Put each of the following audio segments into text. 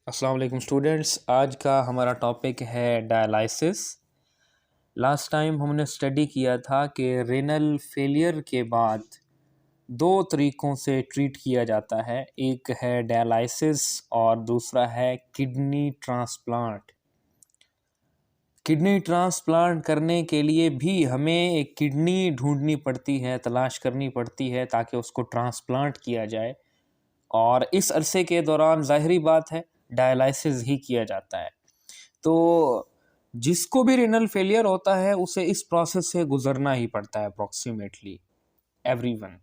अस्सलाम वालेकुम स्टूडेंट्स, आज का हमारा टॉपिक है डायलिसिस। लास्ट टाइम हमने स्टडी किया था कि रेनल फेलियर के बाद दो तरीक़ों से ट्रीट किया जाता है। एक है डायलिसिस और दूसरा है किडनी ट्रांसप्लांट। किडनी ट्रांसप्लांट करने के लिए भी हमें एक किडनी ढूंढनी पड़ती है, तलाश करनी पड़ती है ताकि उसको ट्रांसप्लांट किया जाए। और इस अरसे के दौरान ज़ाहिरी बात है डायलिसिस ही किया जाता है। तो जिसको भी रेनल फेलियर होता है उसे इस प्रोसेस से गुजरना ही पड़ता है अप्रॉक्सीमेटली एवरीवन।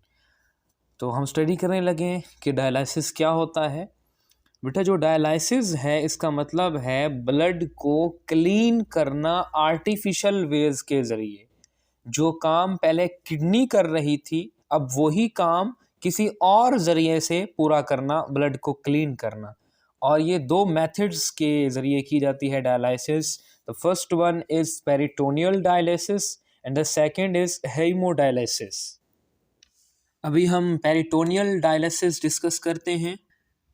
तो हम स्टडी करने लगे कि डायलिसिस क्या होता है। बेटा, जो डायलिसिस है इसका मतलब है ब्लड को क्लीन करना आर्टिफिशियल वेज के ज़रिए। जो काम पहले किडनी कर रही थी अब वही काम किसी और ज़रिए से पूरा करना, ब्लड को क्लीन करना। और ये दो मेथड्स के ज़रिए की जाती है dialysis. The first one is peritoneal dialysis and the second is hemodialysis. अभी हम पेरिटोनियल डायलिसिस डिस्कस करते हैं।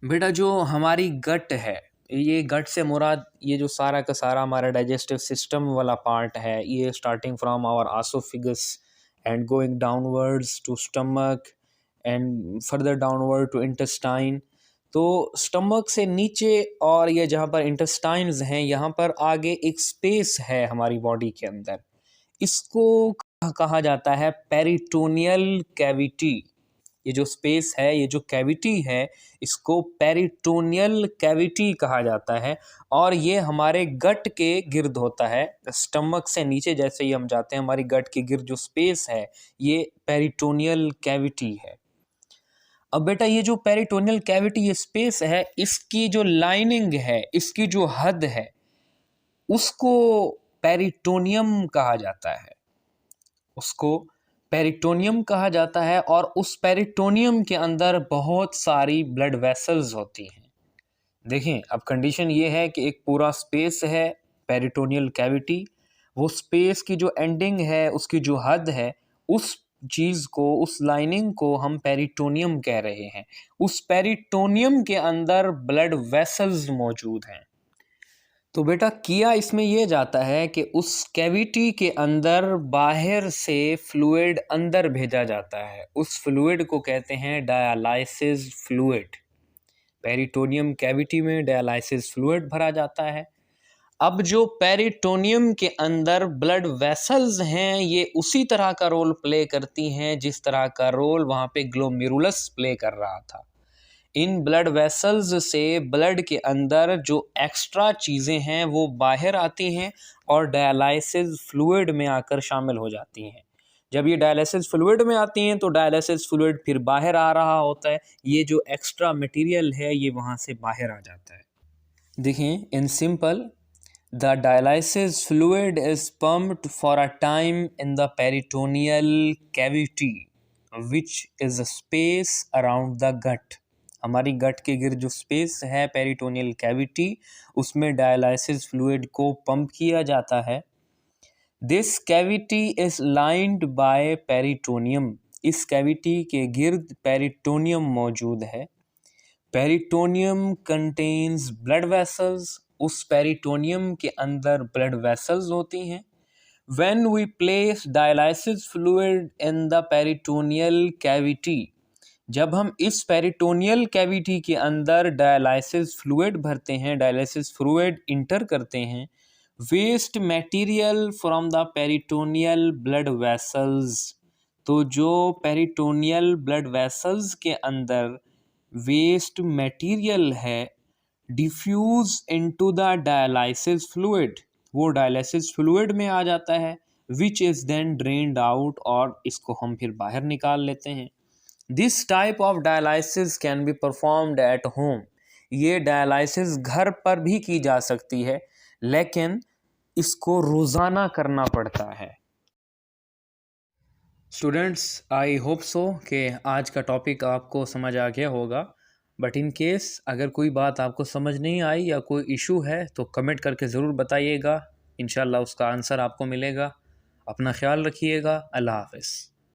बेटा, जो हमारी गट है, ये गट से मुराद ये जो सारा का सारा हमारा डाइजेस्टिव सिस्टम वाला पार्ट है, ये starting from our oesophagus and going downwards to stomach and further downward to intestine. तो स्टमक से नीचे और ये जहाँ पर इंटेस्टाइन्स हैं, यहाँ पर आगे एक स्पेस है हमारी बॉडी के अंदर। इसको कहा जाता है पेरिटोनियल कैविटी। ये जो स्पेस है, ये जो कैविटी है, इसको पेरिटोनियल कैविटी कहा जाता है। और ये हमारे गट के गिर्द होता है। स्टमक से नीचे जैसे ही हम जाते हैं, हमारी गट के गिर्द जो स्पेस है ये पेरिटोनियल कैविटी है। अब बेटा, ये जो पेरिटोनियल कैविटी, ये स्पेस है, इसकी जो लाइनिंग है, इसकी जो हद है, उसको पेरिटोनियम कहा जाता है। उसको पेरिटोनियम कहा जाता है और उस पेरिटोनियम के अंदर बहुत सारी ब्लड वेसल्स होती हैं। देखें, अब कंडीशन ये है कि एक पूरा स्पेस है पेरिटोनियल कैविटी, वो स्पेस की जो एंडिंग है, उसकी जो हद है, उस चीज़ को, उस लाइनिंग को हम पेरिटोनियम कह रहे हैं। उस पेरिटोनियम के अंदर ब्लड वेसल्स मौजूद हैं। तो बेटा, किया इसमें यह जाता है कि उस कैविटी के अंदर बाहर से फ्लूइड अंदर भेजा जाता है। उस फ्लूइड को कहते हैं डायलाइसिस फ्लूइड। पेरिटोनियम कैविटी में डायलाइसिस फ्लूइड भरा जाता है। अब जो पेरिटोनियम के अंदर ब्लड वेसल्स हैं, ये उसी तरह का रोल प्ले करती हैं जिस तरह का रोल वहाँ पे ग्लोमेरुलस प्ले कर रहा था। इन ब्लड वेसल्स से ब्लड के अंदर जो एक्स्ट्रा चीज़ें हैं वो बाहर आती हैं और डायलाइसिस फ्लूइड में आकर शामिल हो जाती हैं। जब ये डायलिसिस फ्लूइड में आती हैं तो डायलिसिस फ्लूइड फिर बाहर आ रहा होता है। ये जो एक्स्ट्रा मटेरियल है ये वहाँ से बाहर आ जाता है। देखें, in simple, the dialysis fluid is pumped for a time in the peritoneal cavity which is a space around the gut. हमारी गट के गिर्द जो स्पेस है पेरिटोनियल कैविटी, उसमें डायलिसिस फ्लूइड को पंप किया जाता है। This cavity is lined by peritoneum. इस कैविटी के गिर्द पेरिटोनियम मौजूद है। Peritoneum contains blood vessels. उस पेरिटोनियम के अंदर ब्लड वेसल्स होती हैं। When we place dialysis fluid in the peritoneal cavity, जब हम इस पेरिटोनियल कैविटी के अंदर डायलिसिस फ्लूइड भरते हैं, डायलिसिस फ्लूइड इंटर करते हैं, waste material from the peritoneal blood vessels, तो जो पेरिटोनियल ब्लड वेसल्स के अंदर वेस्ट मटेरियल है, diffuse into the dialysis fluid, वो डायलिसिस फ्लूइड में आ जाता है, which is then drained out, और इसको हम फिर बाहर निकाल लेते हैं। This type of dialysis can be performed at home. ये डायलिसिस घर पर भी की जा सकती है, लेकिन इसको रोज़ाना करना पड़ता है। स्टूडेंट्स, आई होप सो कि आज का टॉपिक आपको समझ आ गया होगा। बट इन केस अगर कोई बात आपको समझ नहीं आई या कोई इशू है तो कमेंट करके ज़रूर बताइएगा। इंशाल्लाह उसका आंसर आपको मिलेगा। अपना ख्याल रखिएगा। अल्लाह हाफ़िज़।